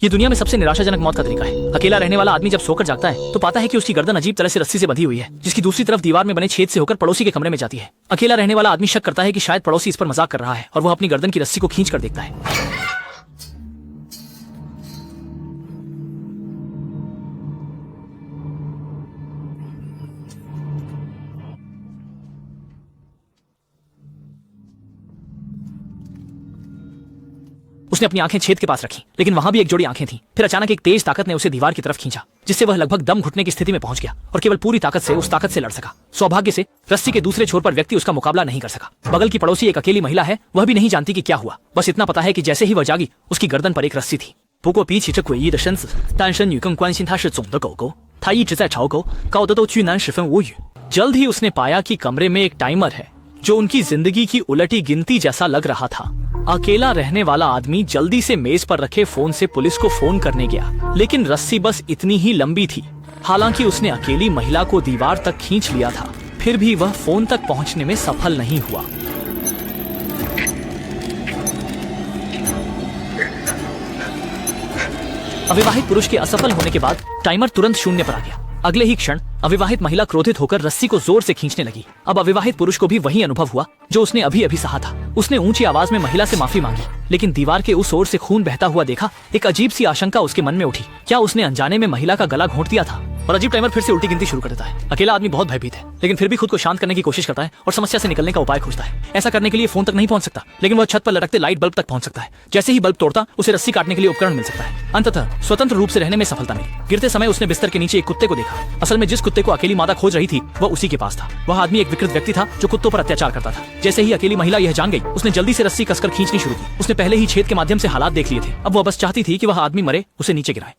ये दुनिया में सबसे निराशाजनक मौत का तरीका है। अकेला रहने वाला आदमी जब सोकर जागता है तो पाता है कि उसकी गर्दन अजीब तरह से रस्सी से बंधी हुई है, जिसकी दूसरी तरफ दीवार में बने छेद से होकर पड़ोसी के कमरे में जाती है। अकेला रहने वाला आदमी शक करता है कि शायद पड़ोसी इस पर मजाक कर रहा है और वह अपनी गर्दन की रस्सी को खींच कर देखता है। उसने अपनी आंखें छेद के पास रखी, लेकिन वहां भी एक जोड़ी आंखें थीं। फिर अचानक एक तेज ताकत ने उसे दीवार की तरफ खींचा, जिससे वह लगभग दम घुटने की स्थिति में पहुंच गया और केवल पूरी ताकत से उस ताकत से लड़ सका। सौभाग्य से रस्सी के दूसरे छोर पर व्यक्ति उसका मुकाबला नहीं कर सका। बगल की पड़ोसी एक अकेली महिला है, वह भी नहीं जानती कि क्या हुआ। बस इतना पता है कि जैसे ही वह जागी उसकी गर्दन पर एक रस्सी थी। 不过比起这诡异的身子，单身女更关心它是总的狗狗。她一直在吵狗，搞得都居男十分无语。जल्द ही उसने पाया कि कमरे में एक टाइमर है जो उनकी जिंदगी की उलटी गिनती जैसा लग रहा था। अकेला रहने वाला आदमी जल्दी से मेज पर रखे फोन से पुलिस को फोन करने गया, लेकिन रस्सी बस इतनी ही लंबी थी। हालांकि उसने अकेली महिला को दीवार तक खींच लिया था, फिर भी वह फोन तक पहुंचने में सफल नहीं हुआ। अविवाहित पुरुष के असफल होने के बाद टाइमर तुरंत शून्य पर आ गया। अगले ही क्षण अविवाहित महिला क्रोधित होकर रस्सी को जोर से खींचने लगी। अब अविवाहित पुरुष को भी वही अनुभव हुआ जो उसने अभी अभी सहा था। उसने ऊंची आवाज में महिला से माफी मांगी, लेकिन दीवार के उस ओर से खून बहता हुआ देखा। एक अजीब सी आशंका उसके मन में उठी। क्या उसने अनजाने में महिला का गला घोंट दिया था? और अजीब टाइमर फिर से उल्टी गिनती शुरू कर देता है। अकेला आदमी बहुत भयभीत है, लेकिन फिर भी खुद को शांत करने की कोशिश करता है और समस्या से निकलने का उपाय खोजता है। ऐसा करने के लिए फोन तक नहीं पहुंच सकता, लेकिन वह छत पर लटकते लाइट बल्ब तक पहुंच सकता है। जैसे ही बल्ब तोड़ता, उसे रस्सी काटने के लिए उपकरण मिल सकता है। अंततः स्वतंत्र रूप से रहने में सफलता मिली। गिरते समय उसने बिस्तर के नीचे एक कुत्ते को देखा। असल में जिस कुत्ते को अकेली मादा खोज रही थी वह उसी के पास था। वह आदमी एक विकृत व्यक्ति था जो कुत्तों पर अत्याचार करता था। जैसे ही अकेली महिला यह जान गई, उसने जल्दी से रस्सी कसकर खींचनी शुरू की। उसने पहले ही छेद के माध्यम से हालात देख लिए थे। अब वह बस चाहती थी कि वह आदमी मरे, उसे नीचे गिराए।